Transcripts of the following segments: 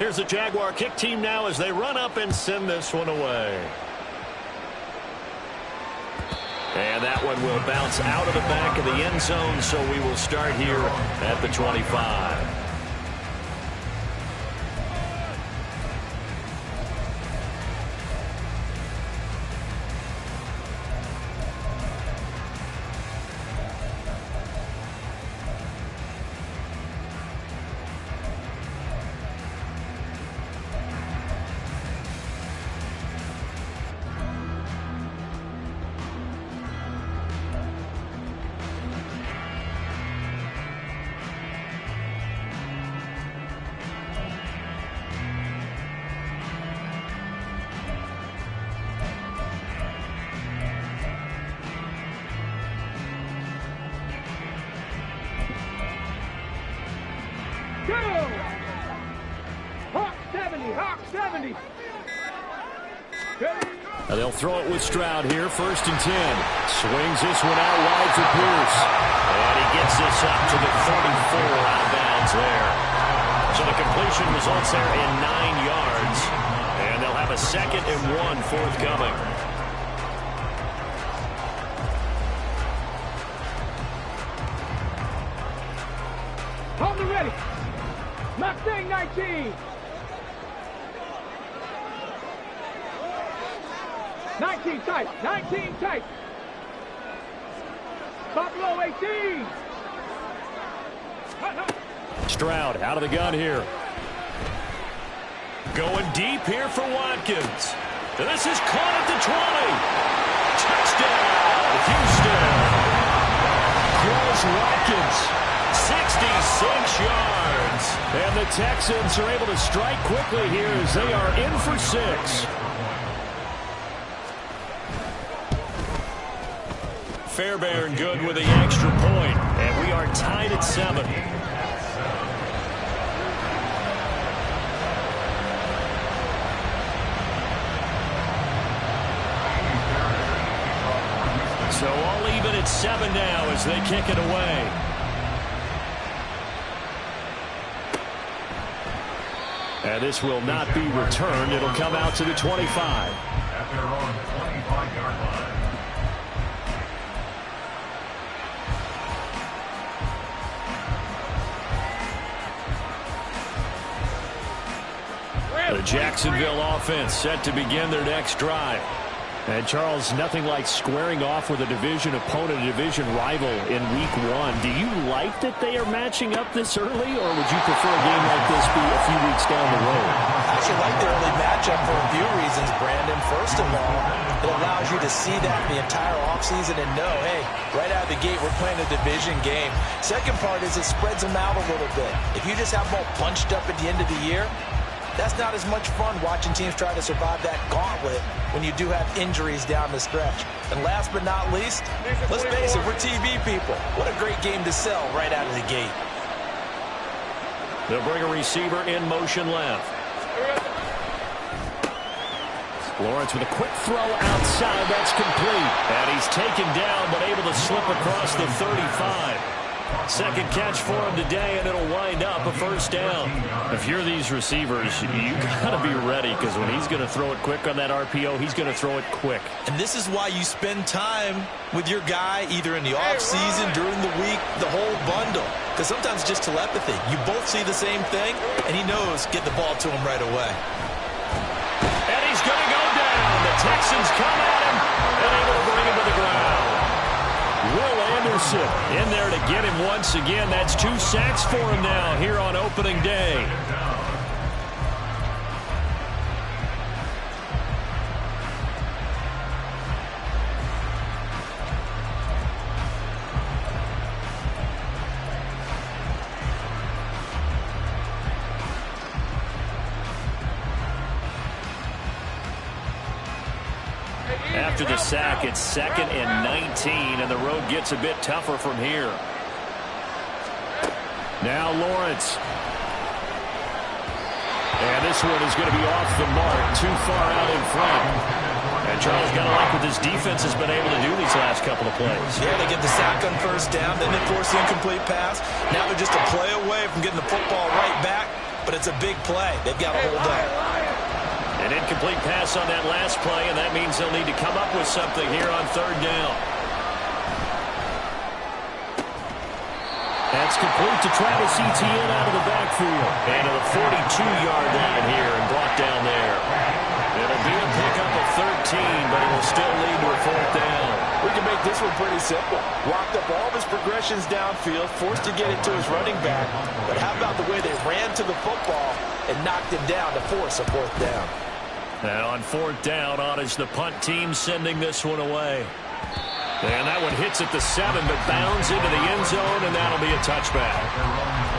Here's the Jaguar kick team now as they run up and send this one away. And that one will bounce out of the back of the end zone, so we will start here at the 25. They'll throw it with Stroud here, 1st and 10. Swings this one out wide for Pierce. And he gets this up to the 34 out of bounds there. So the completion results there in 9 yards. And they'll have a 2nd and 1 forthcoming. Hold it ready. Mustang 19. 19 tight, 19 tight. Buffalo 18. Stroud out of the gun here. Going deep here for Watkins. This is caught at the 20. Touchdown, Houston. Chris Watkins, 66 yards. And the Texans are able to strike quickly here as they are in for 6. Fairbairn good with the extra point, and we are tied at 7. So all even at 7 now as they kick it away. And this will not be returned. It'll come out to the 25. At their own 25-yard line. The Jacksonville offense set to begin their next drive. And, Charles, nothing like squaring off with a division opponent, a division rival in Week 1. Do you like that they are matching up this early, or would you prefer a game like this be a few weeks down the road? I actually like the early matchup for a few reasons, Brandon. First of all, it allows you to see that the entire offseason and know, hey, right out of the gate, we're playing a division game. Second part is it spreads them out a little bit. If you just have them all bunched up at the end of the year, that's not as much fun watching teams try to survive that gauntlet when you do have injuries down the stretch. And last but not least, let's face it, we're TV people. What a great game to sell right out of the gate. They'll bring a receiver in motion left. Lawrence with a quick throw outside. That's complete. And he's taken down but able to slip across the 35. Second catch for him today, and it'll wind up a first down. If you're these receivers, you got to be ready, because when he's going to throw it quick on that RPO, he's going to throw it quick. And this is why you spend time with your guy either in the offseason, during the week, the whole bundle. Because sometimes just telepathy. You both see the same thing, and he knows get the ball to him right away. And he's going to go down. The Texans come at him and able to bring him to the ground. Will Anderson in there to get him once again. That's 2 sacks for him now here on opening day. After the sack, it's 2nd and 19, and the road gets a bit tougher from here. Now Lawrence. And this one is going to be off the mark, too far out in front. And Charles got to like what this defense has been able to do these last couple of plays. Yeah, they get the sack on first down, then they force the incomplete pass. Now they're just a play away from getting the football right back. But but it's a big play. They've got to hold up. An incomplete pass on that last play, and that means they'll need to come up with something here on third down. That's complete to Travis Etienne out of the backfield. And to the 42-yard line here and brought down there. It'll be a pickup of 13, but it'll still lead to a fourth down. We can make this one pretty simple. Locked up all of his progressions downfield, forced to get it to his running back. But how about the way they ran to the football and knocked him down to force a fourth down? And on fourth down, is the punt team sending this one away. And that one hits at the 7, but bounds into the end zone, and that'll be a touchback.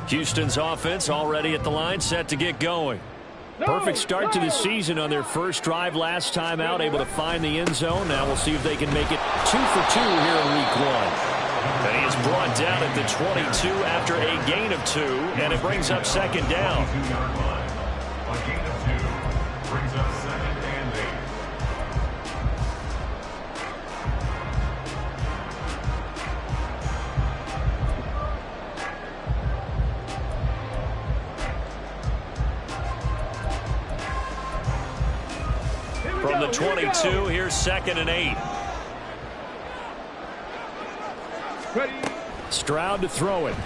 Houston's offense already at the line, set to get going. Perfect start to the season on their first drive last time out, able to find the end zone. Now we'll see if they can make it 2 for 2 here in week 1. And he is brought down at the 22 after a gain of 2, and it brings up second down. A gain of 2 brings up second and 8. From the 22, here's second and 8. Stroud to throw it.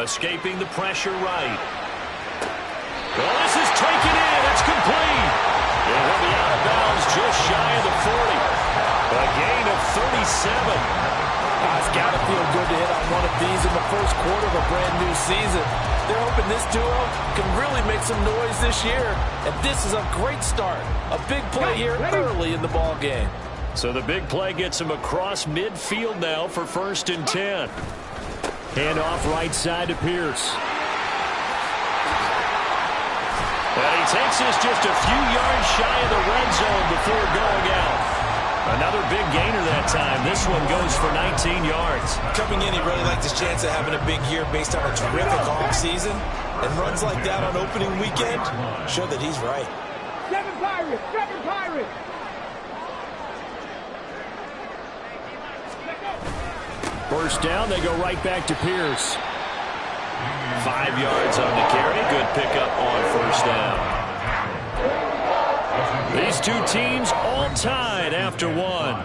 Escaping the pressure right. Well, this is taken in. It's complete. It will be out of bounds just shy of the 40. A gain of 37. It's got to feel good to hit on one of these in the first quarter of a brand new season. They're hoping this duo can really make some noise this year. And this is a great start. A big play here early in the ball game. So the big play gets him across midfield now for first and 10. Hand off right side to Pierce. And he takes this just a few yards shy of the red zone before going out. Another big gainer that time. This one goes for 19 yards. Coming in, he really liked his chance of having a big year based on a terrific offseason. And runs like that on opening weekend show that he's right. 7 Pirates! 7 Pirates! First down, they go right back to Pierce. 5 yards on the carry. Good pickup on first down. These two teams all tied after one.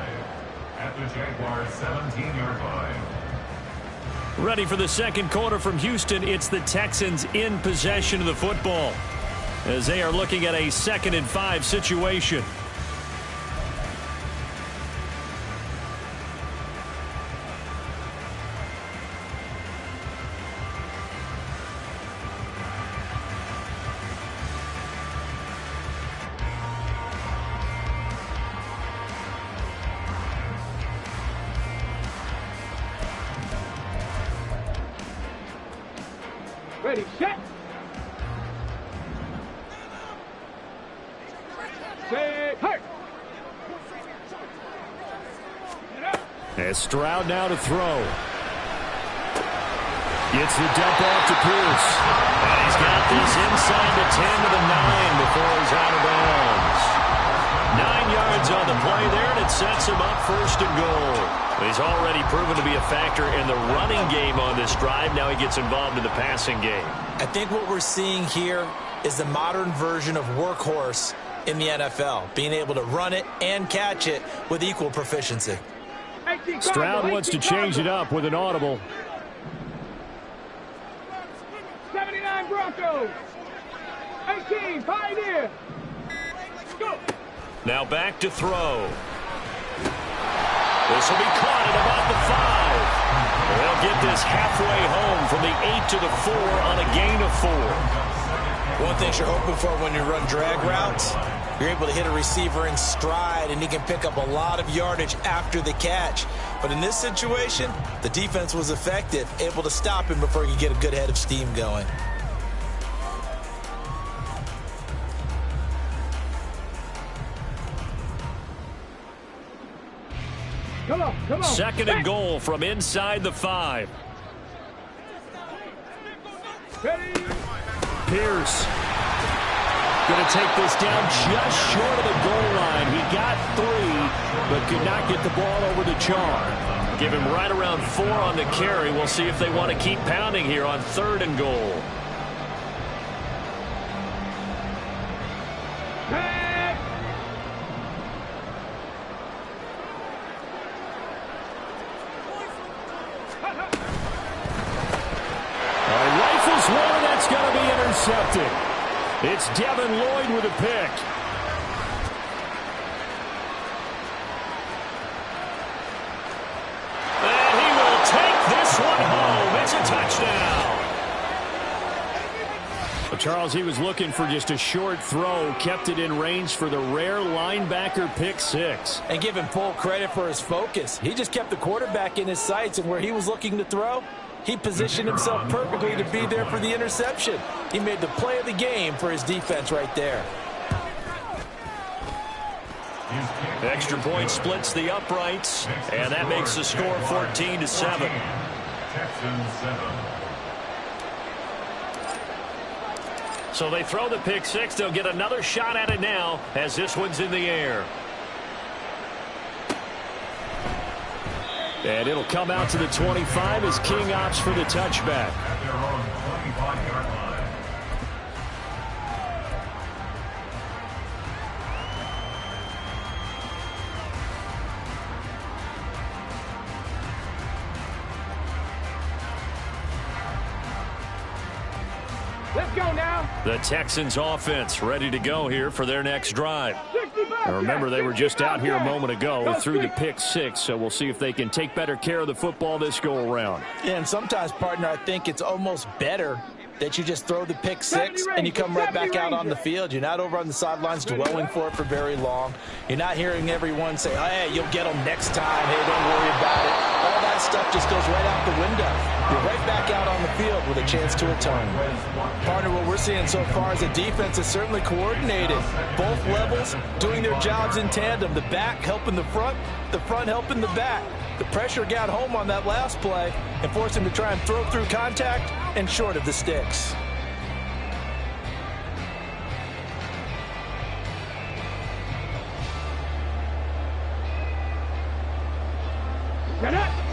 At the Jaguars' 17-yard line. Ready for the second quarter from Houston. It's the Texans in possession of the football as they are looking at a 2nd and 5 situation. Ready, set. Set, hurt. As Stroud now to throw. Gets the dump off to Pierce. And he's got this inside the 10 to the 9 before he's out of bounds. 9 yards on the play there, and it sets him up first and goal. He's already proven to be a factor in the running game on this drive. Now he gets involved in the passing game. I think what we're seeing here is the modern version of workhorse in the NFL, being able to run it and catch it with equal proficiency. Stroud wants to change it up with an audible. 79 Broncos. 18 Pioneer. Go. Now back to throw. This will be caught at about the 5. They'll get this halfway home from the 8 to the 4 on a gain of 4. One thing you're hoping for when you run drag routes, you're able to hit a receiver in stride, and he can pick up a lot of yardage after the catch. But in this situation, the defense was effective, able to stop him before he could get a good head of steam going. Come on, come on. Second and goal from inside the 5. Ready? Pierce going to take this down just short of the goal line. He got 3, but could not get the ball over the Char. Give him right around 4 on the carry. We'll see if they want to keep pounding here on 3rd and goal. Rifles one, that's going to be intercepted. It's Devin Lloyd with a pick. And he will take this one home. It's a touchdown. Well, Charles, he was looking for just a short throw, kept it in range for the rare linebacker pick 6. And give him full credit for his focus. He just kept the quarterback in his sights, and where he was looking to throw, he positioned himself perfectly to be there for the interception. He made the play of the game for his defense right there. The extra point splits the uprights, and that makes the score 14-7. Texans 7. So they throw the pick 6. They'll get another shot at it now as this one's in the air. And it'll come out to the 25 as King opts for the touchback. At their own 25-yard line. Let's go now. The Texans offense ready to go here for their next drive. 65. Now remember, they were just out here a moment ago through the pick 6, so we'll see if they can take better care of the football this go around. Yeah, and sometimes, partner, I think it's almost better that you just throw the pick 6 and you come right back out on the field. You're not over on the sidelines dwelling for it for very long. You're not hearing everyone say, oh, hey, you'll get them next time. Hey, don't worry about it. All that stuff just goes right out the window. You're right back out on the field with a chance to atone. Partner, what we're seeing so far is the defense is certainly coordinated. Both levels doing their jobs in tandem. The back helping the front helping the back. The pressure got home on that last play and forced him to try and throw through contact and short of the sticks.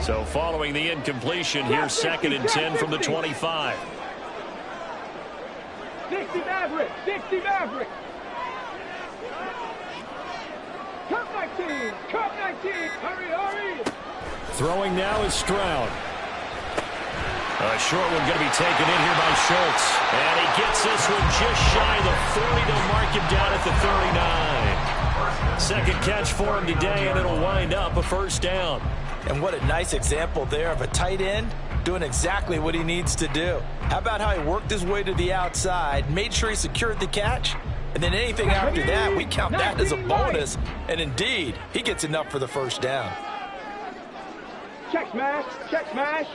So following the incompletion, here's 2nd and 10 from the 25. 60 Maverick. 60 Maverick. Cup 19. Cup 19. Hurry, hurry. Throwing now is Stroud. A short one going to be taken in here by Schultz. And he gets this one just shy of the 40. They'll mark him down at the 39. Second catch for him today, and it'll wind up a first down. And what a nice example there of a tight end doing exactly what he needs to do. How about how he worked his way to the outside, made sure he secured the catch, and then anything after that, we count that as a bonus. And indeed, he gets enough for the first down. Check smash. Check smash.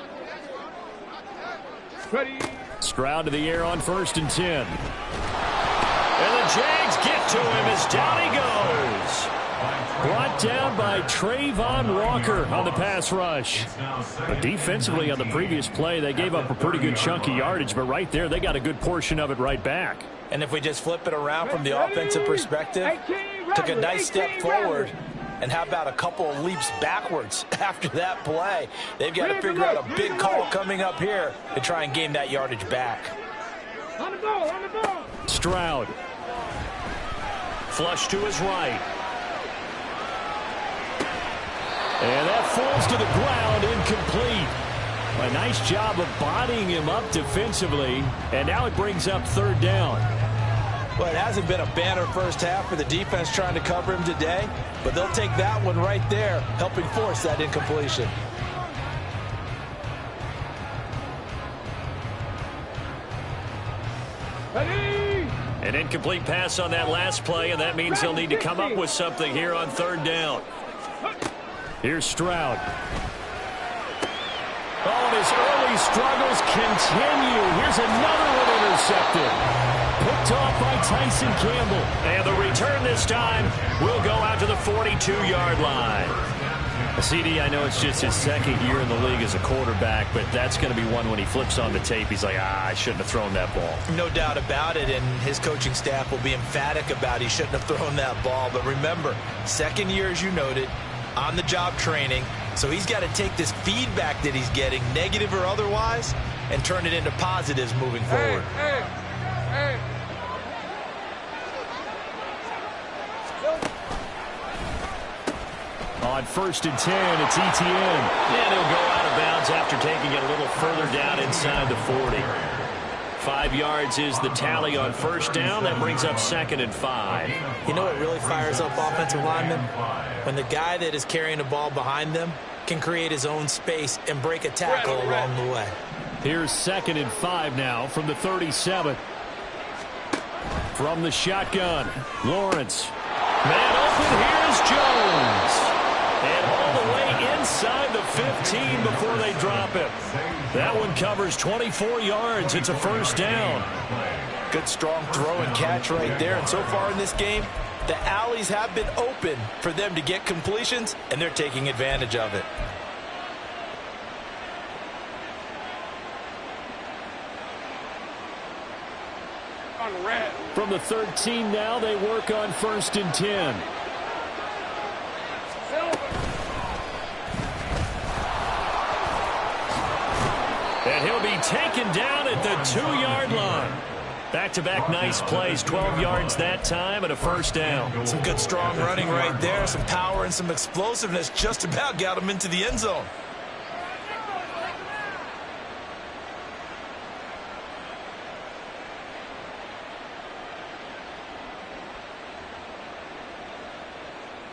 Ready. Stroud to the air on 1st and 10. And the Jags get to him as down he goes. Brought down by Trayvon Walker on the pass rush. But defensively on the previous play, they gave up a pretty good chunk of yardage, but right there, they got a good portion of it right back. And if we just flip it around from the offensive perspective, took a nice step forward, and how about a couple of leaps backwards after that play? They've got to figure out a big call coming up here to try and gain that yardage back. On the ball, on the ball. Stroud. Flush to his right. And that falls to the ground, incomplete. A nice job of bodying him up defensively, and now it brings up 3rd down. Well, it hasn't been a banner first half for the defense trying to cover him today, but they'll take that one right there, helping force that incompletion. Ready. An incomplete pass on that last play, and that means he'll need to come up with something here on 3rd down. Here's Stroud. Oh, and his early struggles continue. Here's another one intercepted. Picked off by Tyson Campbell. And the return this time will go out to the 42-yard line. CD, I know it's just his second year in the league as a quarterback, but that's going to be one when he flips on the tape. He's like, I shouldn't have thrown that ball. No doubt about it, and his coaching staff will be emphatic about he shouldn't have thrown that ball. But remember, second year, as you noted, on-the-job training. So he's got to take this feedback that he's getting, negative or otherwise, and turn it into positives moving forward. Hey. On 1st and 10, it's Etienne. And he'll go out of bounds after taking it a little further down inside the 40. 5 yards is the tally on first down. That brings up 2nd and 5. You know what really fires up offensive linemen? When the guy that is carrying the ball behind them can create his own space and break a tackle along the way. Here's 2nd and 5 now from the 37. From the shotgun, Lawrence. Man open, here's Jones. And all the way inside the 15 before they drop it. That one covers 24 yards. It's a first down. Good strong throw and catch right there. And so far in this game, the alleys have been open for them to get completions, and they're taking advantage of it. From the 13 now, they work on 1st and 10. And he'll be taken down at the 2-yard line. Back-to-back nice plays, 12 yards that time and a first down. Some good strong running right there, some power and some explosiveness, just about got him into the end zone.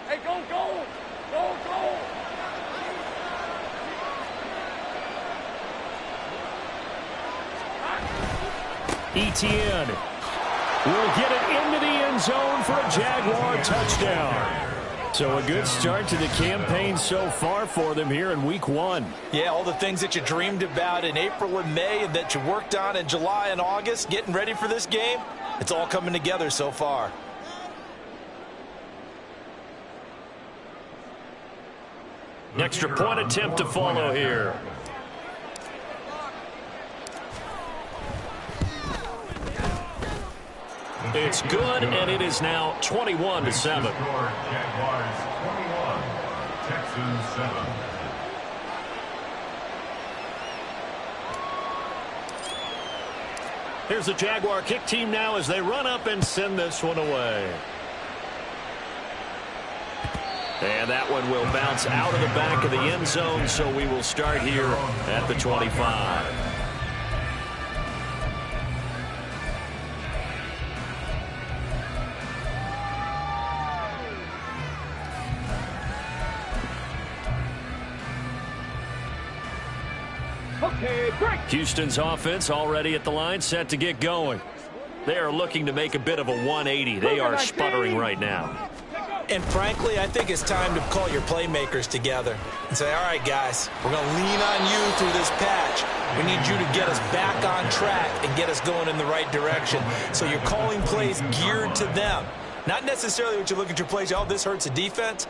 Hey, go! Etienne will get it into the end zone for a Jaguar touchdown. So a good start to the campaign so far for them here in week 1. Yeah, all the things that you dreamed about in April and May and that you worked on in July and August, getting ready for this game, it's all coming together so far. Extra point attempt to follow here. It's good, and it is now 21-7. Jaguars 21, Texans 7. Here's the Jaguar kick team now as they run up and send this one away. And that one will bounce out of the back of the end zone, so we will start here at the 25. Okay, break. Houston's offense already at the line, set to get going. They are looking to make a bit of a 180. They are sputtering right now. And frankly, I think it's time to call your playmakers together and say, all right, guys, we're going to lean on you through this patch. We need you to get us back on track and get us going in the right direction. So you're calling plays geared to them. Not necessarily what you look at your plays, oh, this hurts the defense.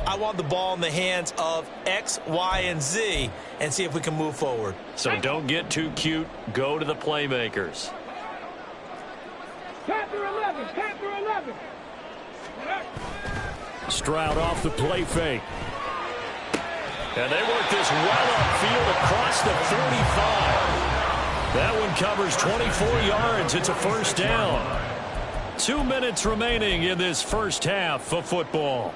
I want the ball in the hands of X, Y, and Z and see if we can move forward. So don't get too cute. Go to the playmakers. Panther 11, Panther 11. Stroud off the play fake. And they work this well upfield across the 45. That one covers 24 yards. It's a first down. 2 minutes remaining in this first half of football.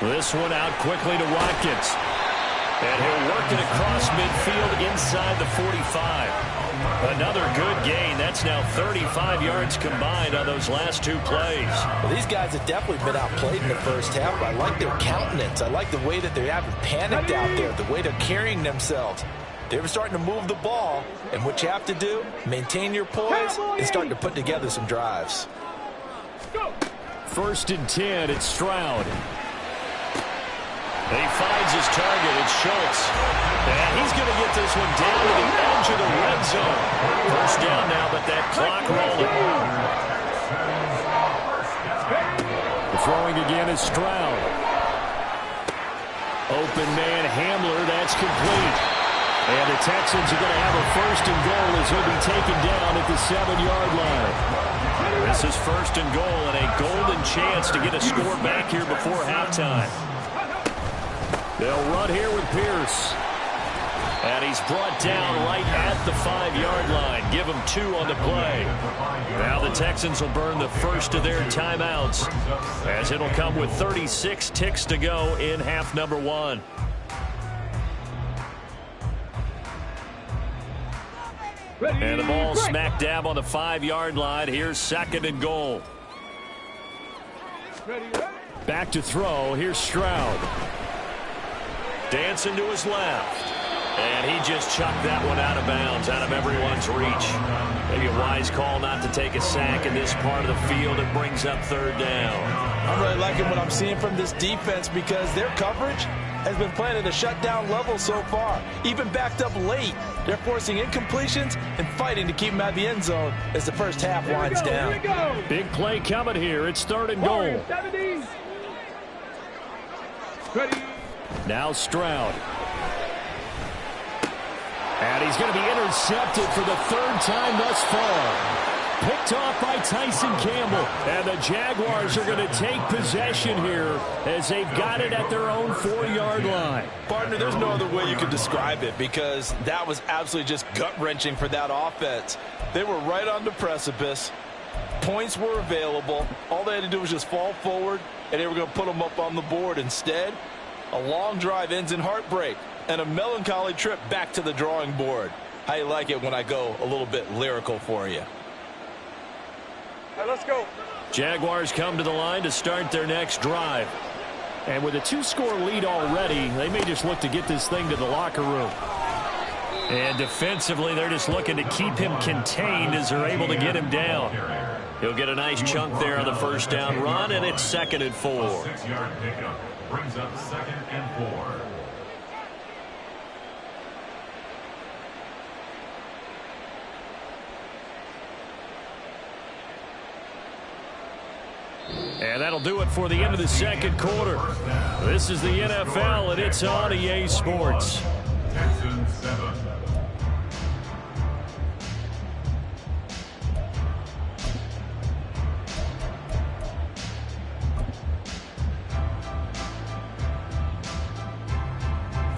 This one out quickly to Watkins. And he'll work it across midfield inside the 45. Another good gain. That's now 35 yards combined on those last two plays. Well, these guys have definitely been outplayed in the first half, but I like their countenance. I like the way that they haven't panicked out there, the way they're carrying themselves. They're starting to move the ball, and what you have to do, maintain your poise and start to put together some drives. First and 10, it's Stroud. He finds his target. It's Schultz. And he's going to get this one down to the edge of the red zone. First down now, but that clock rolling. The throwing again is Stroud. Open man Hamler. That's complete. And the Texans are going to have a first and goal as he'll be taken down at the 7-yard line. This is first and goal and a golden chance to get a score back here before halftime. They'll run here with Pierce. And he's brought down right at the 5-yard line. Give him 2 on the play. Now the Texans will burn the first of their timeouts, as it'll come with 36 ticks to go in half number 1. And the ball smack dab on the 5-yard line. Here's second and goal. Back to throw. Here's Stroud. Dancing to his left. And he just chucked that one out of bounds, out of everyone's reach. Maybe a wise call not to take a sack in this part of the field. It brings up third down. I'm really liking what I'm seeing from this defense because their coverage has been playing at a shutdown level so far. Even backed up late, they're forcing incompletions and fighting to keep them out of the end zone as the first half winds down. Big play coming here. It's third and goal. Now Stroud. And he's going to be intercepted for the third time thus far. Picked off by Tyson Campbell. And the Jaguars are going to take possession here as they've got it at their own 4-yard line. Partner, there's no other way you could describe it because that was absolutely just gut-wrenching for that offense. They were right on the precipice. Points were available. All they had to do was just fall forward, and they were going to put them up on the board. Instead, a long drive ends in heartbreak and a melancholy trip back to the drawing board. How you like it when I go a little bit lyrical for you? All right, let's go. Jaguars come to the line to start their next drive. And with a 2-score lead already, they may just look to get this thing to the locker room. And defensively, they're just looking to keep him contained as they're able to get him down. He'll get a nice chunk there on the first down run, and it's 2nd and 4. 6-yard pickup brings up 2nd and 4. And that'll do it for the end of the second quarter. This is the NFL, and it's on EA Sports. Texans 7.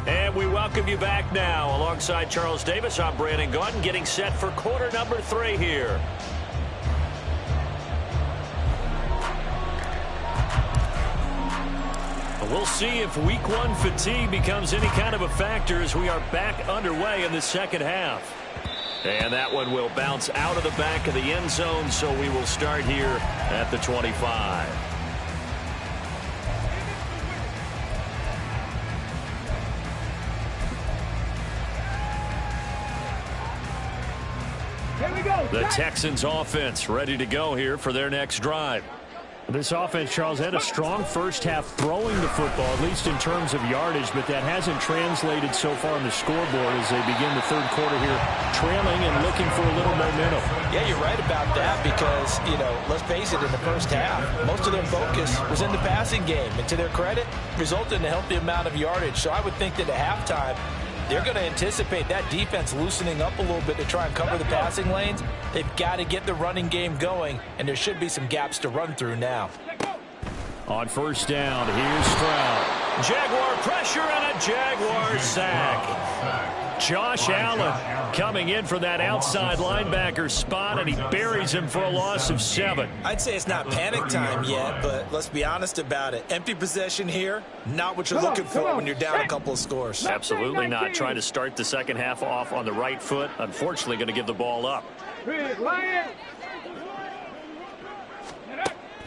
And we welcome you back now. Alongside Charles Davis, I'm Brandon Gaudin, getting set for quarter number 3 here. We'll see if week 1 fatigue becomes any kind of a factor as we are back underway in the second half. And that one will bounce out of the back of the end zone, so we will start here at the 25. Here we go. The Texans offense ready to go here for their next drive. This offense, Charles, had a strong first half throwing the football, at least in terms of yardage, but that hasn't translated so far on the scoreboard as they begin the third quarter here, trailing and looking for a little momentum. Yeah, you're right about that because, you know, let's face it, in the first half, most of their focus was in the passing game. And to their credit, resulted in a healthy amount of yardage. So I would think that at halftime, they're going to anticipate that defense loosening up a little bit to try and cover the passing lanes. They've got to get the running game going, and there should be some gaps to run through now. On first down, here's Stroud. Jaguar pressure and a Jaguar sack. Josh Allen coming in for that outside linebacker spot, and he buries him for a loss of 7. I'd say it's not panic time yet, but let's be honest about it. Empty possession here, not what you're looking for when you're down a couple of scores. Absolutely not. Trying to start the second half off on the right foot. Unfortunately, going to give the ball up.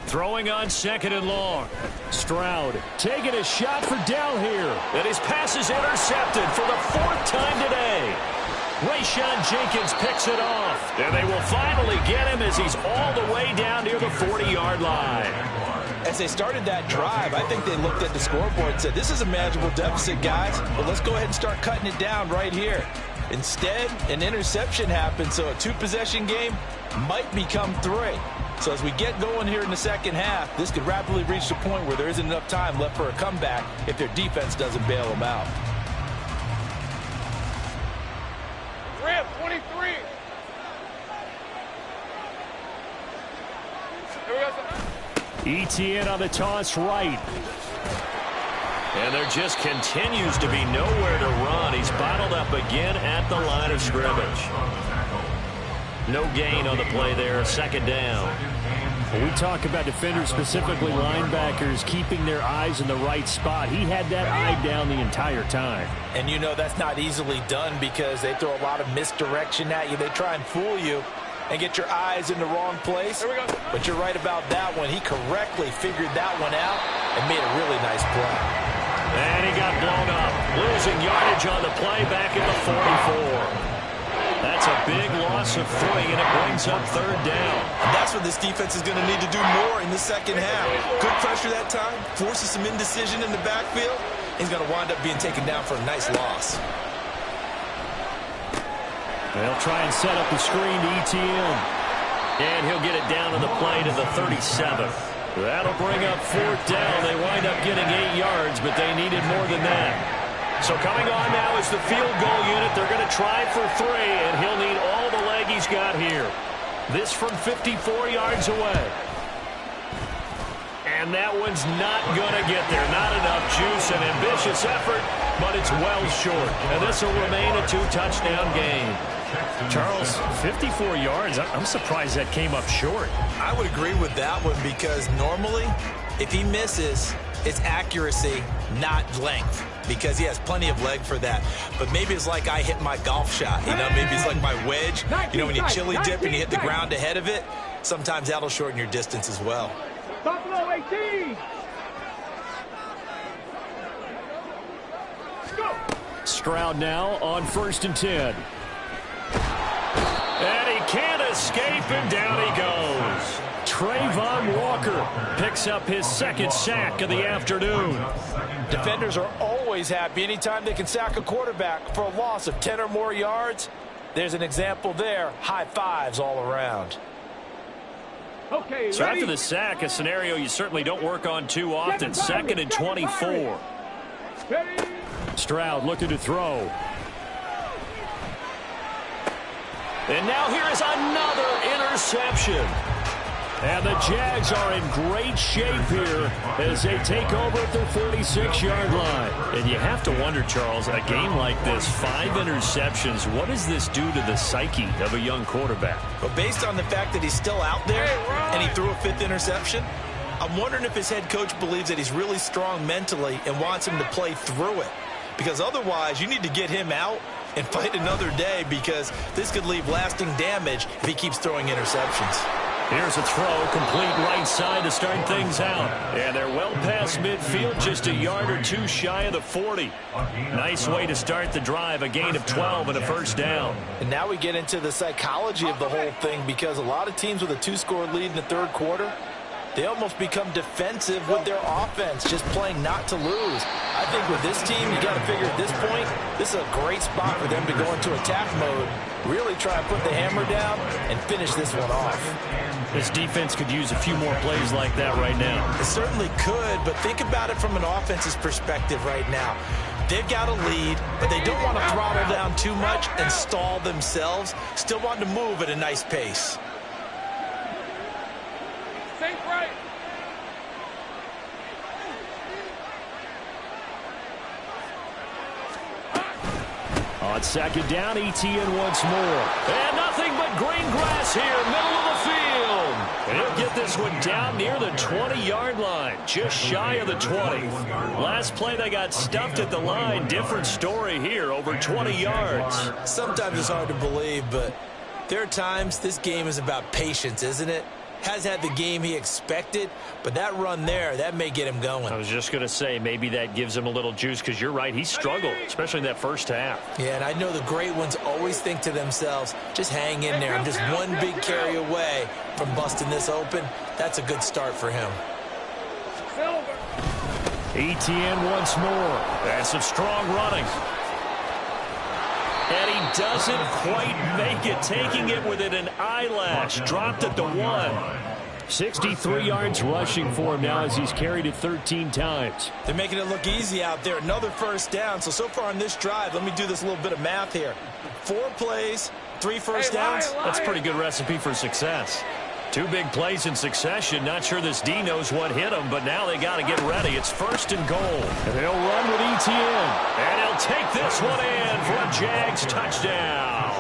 Throwing on 2nd and long. Stroud taking a shot for Dell here. And his pass is intercepted for the 4th time today. Rayshon Jenkins picks it off. And they will finally get him as he's all the way down near the 40-yard line. As they started that drive, I think they looked at the scoreboard and said, this is a manageable deficit, guys, but let's go ahead and start cutting it down right here. Instead, an interception happened, so a 2-possession game might become 3. So as we get going here in the second half, this could rapidly reach the point where there isn't enough time left for a comeback if their defense doesn't bail them out. Rip, 23. ETN on the toss right. And there just continues to be nowhere to run. He's bottled up again at the line of scrimmage. No gain on the play there, 2nd down. When we talk about defenders, specifically linebackers, keeping their eyes in the right spot, he had that eye down the entire time. And you know that's not easily done because they throw a lot of misdirection at you. They try and fool you and get your eyes in the wrong place. But you're right about that one. He correctly figured that one out and made a really nice play. And he got blown up. Losing yardage on the play back at the 44. That's a big loss of 3, and it brings up 3rd down. And that's what this defense is going to need to do more in the second half. Good pressure that time, forces some indecision in the backfield. He's going to wind up being taken down for a nice loss. They'll try and set up the screen to ETN. And he'll get it down to the play to the 37th. That'll bring up 4th down. They wind up getting 8 yards, but they needed more than that. So coming on now is the field goal unit. They're going to try for 3, and he'll need all the leg he's got here. This from 54 yards away. And that one's not going to get there. Not enough juice, an ambitious effort, but it's well short. And this will remain a 2-touchdown game. Charles, 54 yards. I'm surprised that came up short. I would agree with that one because normally, if he misses, it's accuracy, not length. Because he has plenty of leg for that. But maybe it's like I hit my golf shot. You know, maybe it's like my wedge. You know, when you chili dip and you hit the ground ahead of it, sometimes that'll shorten your distance as well. Buffalo 18. Go. Stroud now on 1st and 10. And he can't escape, and down he goes. Trayvon Walker picks up his 2nd sack of the afternoon. Defenders are always happy anytime they can sack a quarterback for a loss of 10 or more yards. There's an example there. High fives all around. Okay, so ready? after the sack, a scenario you certainly don't work on too often. 2nd and 24. Ready? Stroud looking to throw. And now here is another interception. And the Jags are in great shape here as they take over at their 46-yard line. And you have to wonder, Charles, a game like this, 5 interceptions, what does this do to the psyche of a young quarterback? But based on the fact that he's still out there and he threw a 5th interception, I'm wondering if his head coach believes that he's really strong mentally and wants him to play through it. Because otherwise, you need to get him out and fight another day because this could leave lasting damage if he keeps throwing interceptions. Here's a throw, complete right side to start things out. And they're well past midfield, just a yard or 2 shy of the 40. Nice way to start the drive, a gain of 12 and a 1st down. And now we get into the psychology of the whole thing because a lot of teams with a 2-score lead in the 3rd quarter, they almost become defensive with their offense, just playing not to lose. I think with this team, you got to figure at this point, this is a great spot for them to go into attack mode, really try and put the hammer down and finish this one off. This defense could use a few more plays like that right now. It certainly could, but think about it from an offense's perspective right now. They've got a lead, but they don't want to throttle down too much and stall themselves. Still want to move at a nice pace. Right. On second down, ETN once more. And nothing but green grass here, middle of the field. And he'll get this one down near the 20-yard line, just shy of the 20. Last play, they got stuffed at the line. Different story here, over 20 yards. Sometimes it's hard to believe, but there are times this game is about patience, isn't it? Has had the game he expected, but that run there, that may get him going. I was just going to say, maybe that gives him a little juice, because you're right, he struggled, especially in that first half. Yeah, and I know the great ones always think to themselves, just hang in there. I'm just one big carry away from busting this open. That's a good start for him. ETN once more. That's some strong running. And he doesn't quite make it, taking it within an eyelash. Dropped at the 1. 63 yards rushing for him now as he's carried it 13 times. They're making it look easy out there. Another first down. So far on this drive, let me do this little bit of math here. 4 plays, 3 first downs. That's a pretty good recipe for success. 2 big plays in succession. Not sure this D knows what hit him, but now they got to get ready. It's 1st and goal. And he'll run with ETN. And he'll take this one in for a Jags touchdown.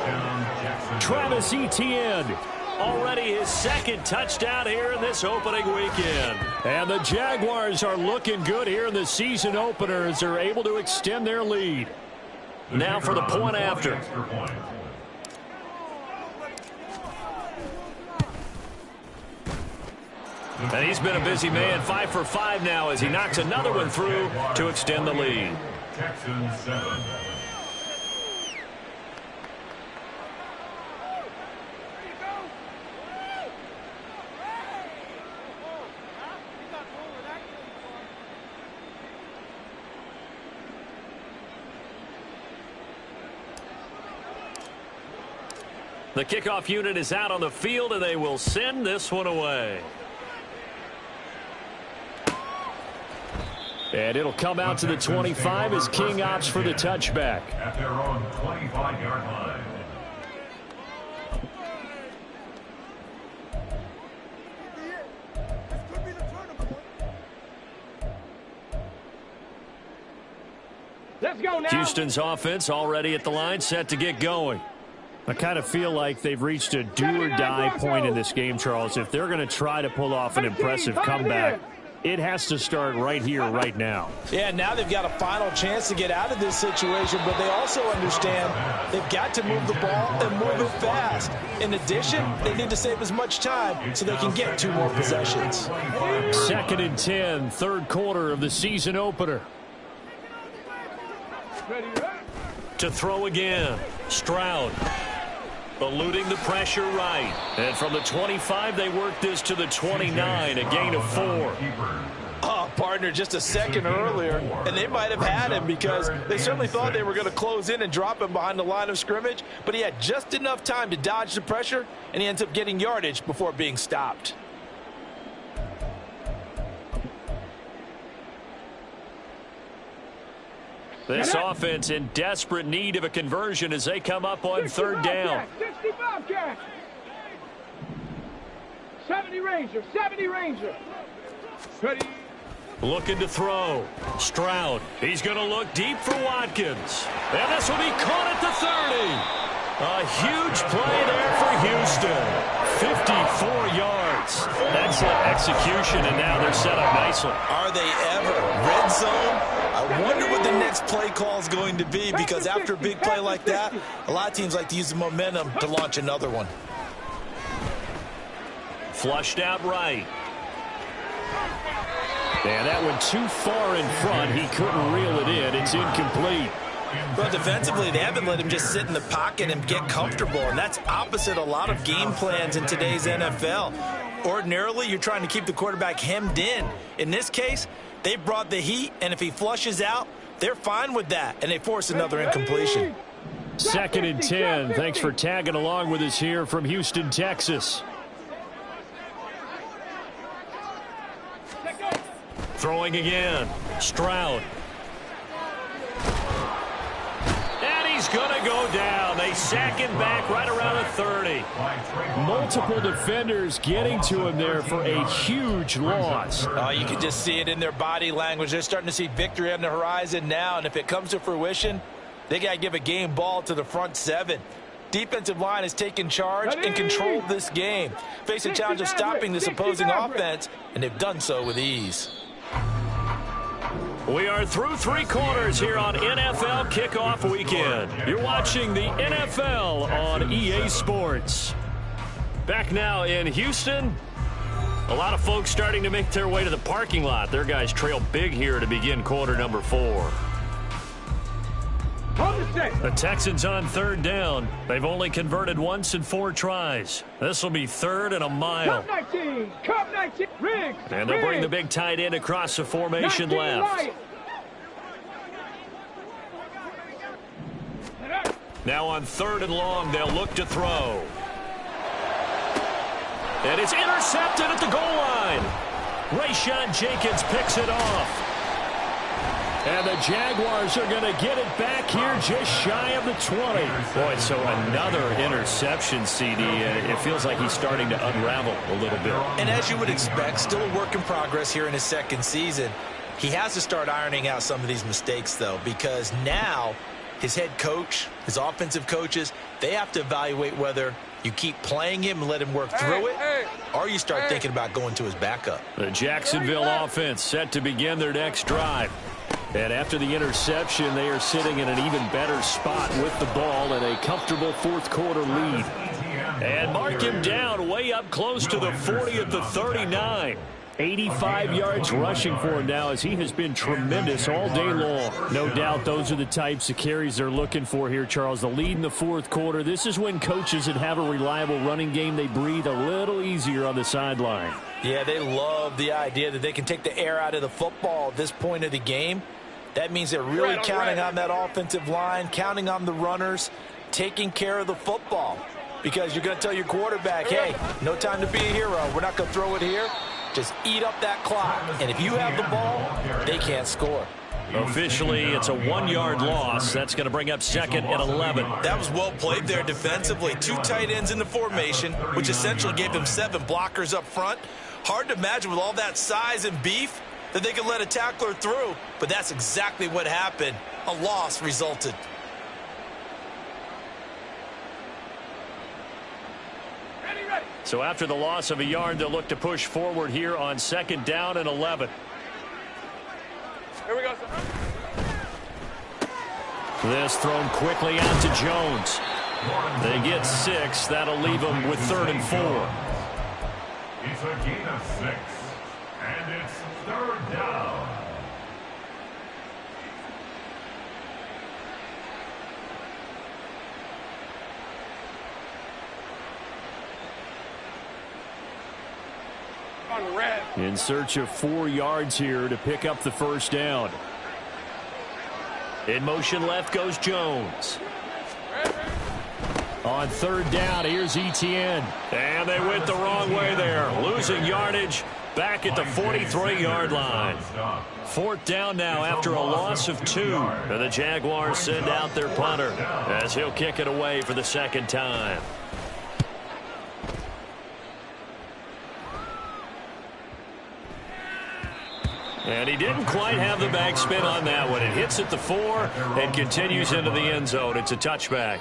Travis Etienne, already his 2nd touchdown here in this opening weekend. And the Jaguars are looking good here in the season opener as they're able to extend their lead. Now for the point after. And he's been a busy man, 5 for 5 now as he knocks another one through to extend the lead. Texans 7. The kickoff unit is out on the field, and they will send this one away. And it'll come out to the 25 as King opts for the touchback. At their own 25-yard line. Let's go now. Houston's offense already at the line, set to get going. I kind of feel like they've reached a do-or-die point in this game, Charles. If they're going to try to pull off an impressive comeback, it has to start right here, right now. Yeah, now they've got a final chance to get out of this situation, but they also understand they've got to move the ball and move it fast. In addition, they need to save as much time so they can get 2 more possessions. 2nd and 10, 3rd quarter of the season opener. To throw again, Stroud. Eluding the pressure right. And from the 25, they work this to the 29, a gain of 4. Oh, partner, just a second earlier, and they might have had him because they certainly thought they were going to close in and drop him behind the line of scrimmage, but he had just enough time to dodge the pressure, and he ends up getting yardage before being stopped. This offense in desperate need of a conversion as they come up on 3rd down. 65 catch. 70 Ranger, 70 Ranger. Ready. Looking to throw. Stroud. He's going to look deep for Watkins. And this will be caught at the 30. A huge play there for Houston. 54 yards. Excellent execution, and now they're set up nicely. Are they ever? Red zone? I wonder what the next play call is going to be, because after a big play like that, a lot of teams like to use the momentum to launch another one. Flushed out right. And that one too far in front. He couldn't reel it in. It's incomplete. But defensively, they haven't let him just sit in the pocket and get comfortable, and that's opposite a lot of game plans in today's NFL. Ordinarily, you're trying to keep the quarterback hemmed in. In this case, they brought the heat, and if he flushes out, they're fine with that, and they force another incompletion. 2nd and 10. Thanks for tagging along with us here from Houston, Texas. Throwing again. Stroud. And he's going to go down. They sack him back right around the 30. Multiple defenders getting to him there for a huge loss. You can just see it in their body language. They're starting to see victory on the horizon now, and if it comes to fruition, They got to give a game ball to the front seven. Defensive line has taken charge and controlled this game. Face a challenge of stopping this opposing offense, and they've done so with ease. We are through 3 quarters here on NFL Kickoff Weekend. You're watching the NFL on EA Sports. Back now in Houston. A lot of folks starting to make their way to the parking lot. Their guys trail big here to begin quarter number 4. The Texans on 3rd down. They've only converted once in 4 tries. This will be 3rd and a mile. Cup 19, Cup 19, Riggs, and they'll bring the big tight end across the formation left. Now on 3rd and long, they'll look to throw. And it's intercepted at the goal line. Rayshawn Jenkins picks it off. And the Jaguars are going to get it back here just shy of the 20. Boy, so another interception, CD. It feels like he's starting to unravel a little bit. And as you would expect, still a work in progress here in his 2nd season. He has to start ironing out some of these mistakes, though, because now his head coach, his offensive coaches, they have to evaluate whether you keep playing him and let him work through it, or you start thinking about going to his backup. The Jacksonville offense set to begin their next drive. And after the interception, they are sitting in an even better spot with the ball and a comfortable 4th quarter lead. And mark him down way up close to the 40 at the 39. 85 yards rushing for him now as he has been tremendous all day long. No doubt those are the types of carries they're looking for here, Charles. The lead in the 4th quarter. This is when coaches that have a reliable running game, they breathe a little easier on the sideline. Yeah, they love the idea that they can take the air out of the football at this point of the game. That means they're really counting on that offensive line, counting on the runners, taking care of the football. Because you're going to tell your quarterback, hey, no time to be a hero. We're not going to throw it here. Just eat up that clock. And if you have the ball, they can't score. Officially, it's a 1-yard loss. That's going to bring up 2nd and 11. That was well played there defensively. 2 tight ends in the formation, which essentially gave them 7 blockers up front. Hard to imagine with all that size and beef that they could let a tackler through, but that's exactly what happened. A loss resulted. So after the loss of a yard, they'll look to push forward here on 2nd down and 11. Here we go, This thrown quickly out to Jones. They get 6. That'll leave them with 3rd and 4. It's a gain of 6. And it's 3rd down. In search of 4 yards here to pick up the 1st down. In motion left goes Jones. On 3rd down, here's Etienne. And they went the wrong way there. Losing yardage back at the 43-yard line. 4th down now after a loss of 2. And the Jaguars send out their punter as he'll kick it away for the 2nd time. And he didn't quite have the backspin on that one. It hits at the 4 and continues into the end zone. It's a touchback.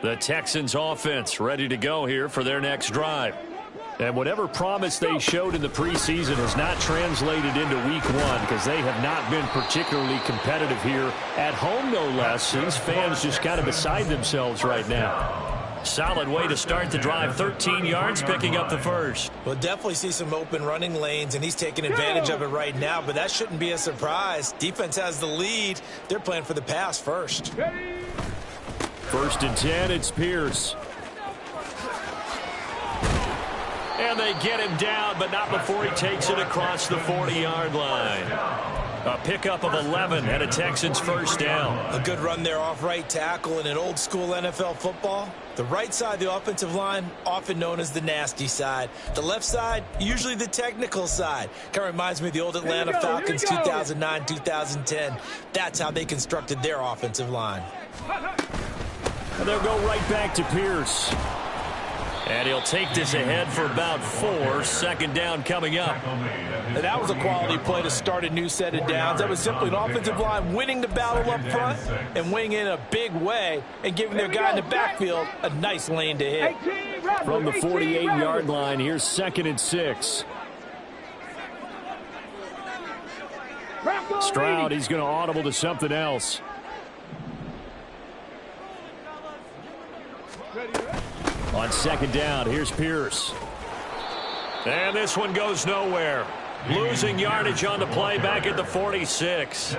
The Texans offense ready to go here for their next drive. And whatever promise they showed in the preseason has not translated into week 1 because they have not been particularly competitive here at home, no less. These fans just kind of beside themselves right now. Solid way to start the drive. 13 yards, picking up the 1st. We'll definitely see some open running lanes, and he's taking advantage of it right now, but that shouldn't be a surprise. Defense has the lead. They're playing for the pass first. 1st and 10, it's Pierce. And they get him down, but not before he takes it across the 40-yard line. A pickup of 11 and a Texans first down. A good run there off right tackle in an old school NFL football. The right side of the offensive line, often known as the nasty side. The left side, usually the technical side. Kind of reminds me of the old Atlanta Falcons 2009, 2010. That's how they constructed their offensive line. And they'll go right back to Pierce. And he'll take this ahead for about 4. Second down coming up. And that was a quality play to start a new set of downs. That was simply an offensive line winning the battle up front and winning in a big way and giving their guy in the backfield a nice lane to hit. From the 48-yard line, here's 2nd and 6. Stroud, he's going to audible to something else. On 2nd down, here's Pierce. And this one goes nowhere. Losing yardage on the play back at the 46.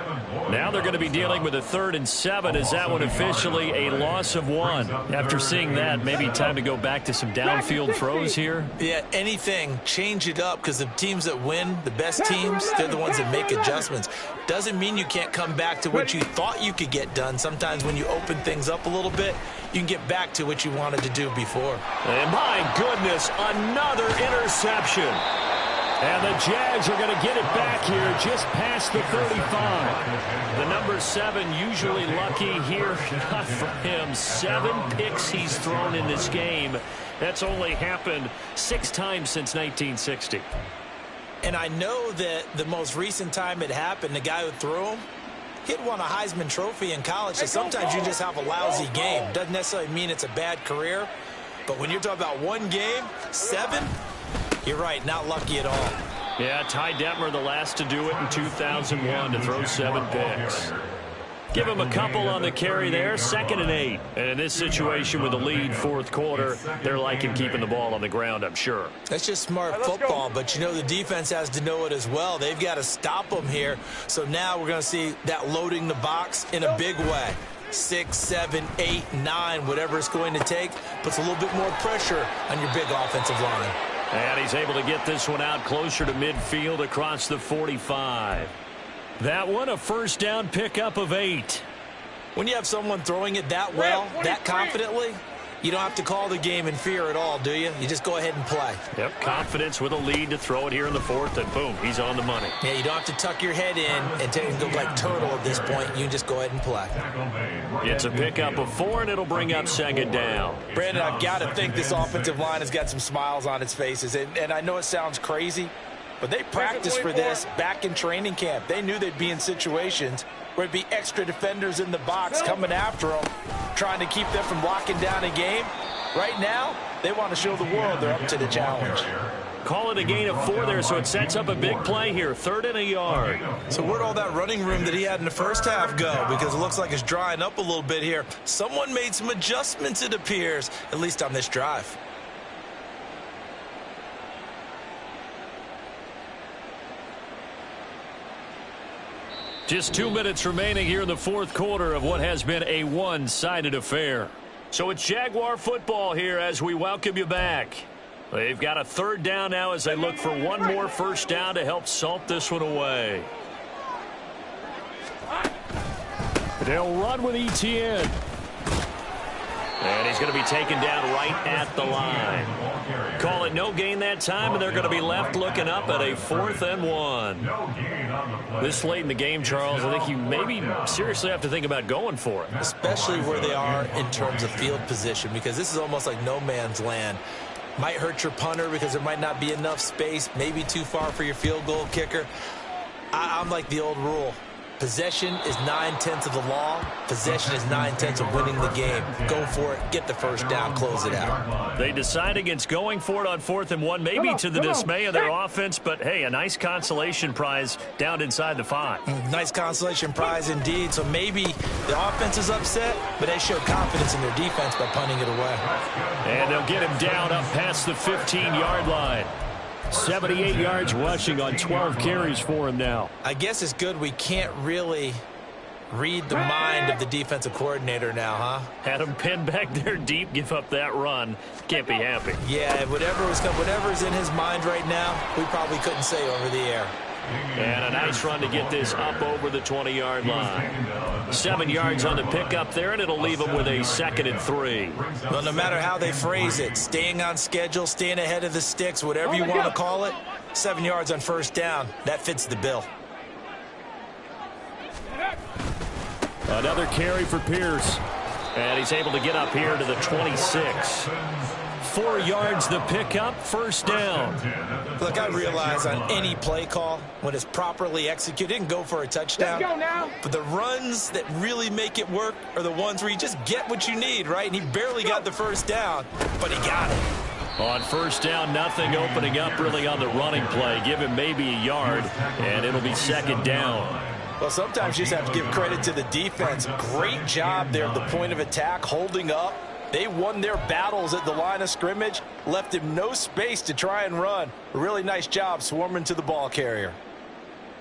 Now they're going to be dealing with a 3rd and 7. Is that one officially a loss of 1? After seeing that, maybe time to go back to some downfield throws here? Yeah, anything. Change it up because the teams that win, the best teams, they're the ones that make adjustments. Doesn't mean you can't come back to what you thought you could get done. Sometimes when you open things up a little bit, you can get back to what you wanted to do before. And my goodness, another interception. And the Jags are going to get it back here just past the 35. The number 7 usually lucky here. Not for him. 7 picks he's thrown in this game. That's only happened 6 times since 1960. And I know that the most recent time it happened, the guy who threw him, he'd won a Heisman Trophy in college. So sometimes you just have a lousy game. Doesn't necessarily mean it's a bad career. But when you're talking about one game, 7, you're right, not lucky at all. Yeah, Ty Detmer, the last to do it in 2001, to throw 7 picks. Give him a couple on the carry there, 2nd and 8. And in this situation with the lead, 4th quarter, they're liking keeping the ball on the ground, I'm sure. That's just smart football, but you know the defense has to know it as well. They've got to stop them here. So now we're going to see that loading the box in a big way. 6, 7, 8, 9, whatever it's going to take, puts a little bit more pressure on your big offensive line. And he's able to get this one out closer to midfield across the 45. That one, a first down pickup of 8. When you have someone throwing it that well, that confidently, you don't have to call the game in fear at all, do you? You just go ahead and play. Yep, confidence with a lead to throw it here in the 4th, and boom, he's on the money. Yeah, you don't have to tuck your head in and go like turtle at this point. You can just go ahead and play. It's a pickup of 4, and it'll bring up 2nd down. Brandon, I've got to think this offensive line has got some smiles on its faces, and I know it sounds crazy, but they practiced for this back in training camp. They knew they'd be in situations where it'd be extra defenders in the box coming after them, trying to keep them from locking down a game. Right now, they want to show the world they're up to the challenge. Call it a gain of 4 there, so it sets up a big play here. 3rd and a yard. So where'd all that running room that he had in the first half go? Because it looks like it's drying up a little bit here. Someone made some adjustments, it appears, at least on this drive. Just 2 minutes remaining here in the 4th quarter of what has been a one-sided affair. So it's Jaguar football here as we welcome you back. They've got a 3rd down now as they look for one more first down to help salt this one away. They'll run with Etienne. And he's going to be taken down right at the line. Call it no gain that time, and they're going to be left looking up at a 4th and 1. This late in the game, Charles, I think you maybe seriously have to think about going for it. Especially where they are in terms of field position, because this is almost like no man's land. Might hurt your punter because there might not be enough space, maybe too far for your field goal kicker. I'm like the old rule. Possession is 9/10 of the law. Possession is 9/10 of winning the game. Go for it, get the first down, close it out. They decide against going for it on 4th and 1, maybe to the dismay of their offense, but hey, a nice consolation prize down inside the 5. Nice consolation prize indeed. So maybe the offense is upset, but they show confidence in their defense by punting it away. And they'll get him down up past the 15-yard line. 78 yards rushing on 12 carries for him now. I guess it's good we can't really read the mind of the defensive coordinator now, huh? Had him pinned back there deep, give up that run. Can't be happy. Yeah, whatever's in his mind right now, we probably couldn't say over the air. And a nice run to get this up over the 20-yard line. 7 yards on the pickup there, and it'll leave them with a 2nd and 3. Well, no matter how they phrase it, staying on schedule, staying ahead of the sticks, whatever you want to call it, 7 yards on first down, that fits the bill. Another carry for Pierce. And he's able to get up here to the 26. 4 yards the pickup, first down. Look, I realize on any play call, when it's properly executed, it can go for a touchdown. Let's go now. But the runs that really make it work are the ones where you just get what you need, right? And he barely got the first down, but he got it. On first down, nothing opening up really on the running play. Give him maybe a yard, and it'll be 2nd down. Well, sometimes you just have to give credit to the defense. Great job there at the point of attack, holding up. They won their battles at the line of scrimmage, left him no space to try and run. A really nice job swarming to the ball carrier.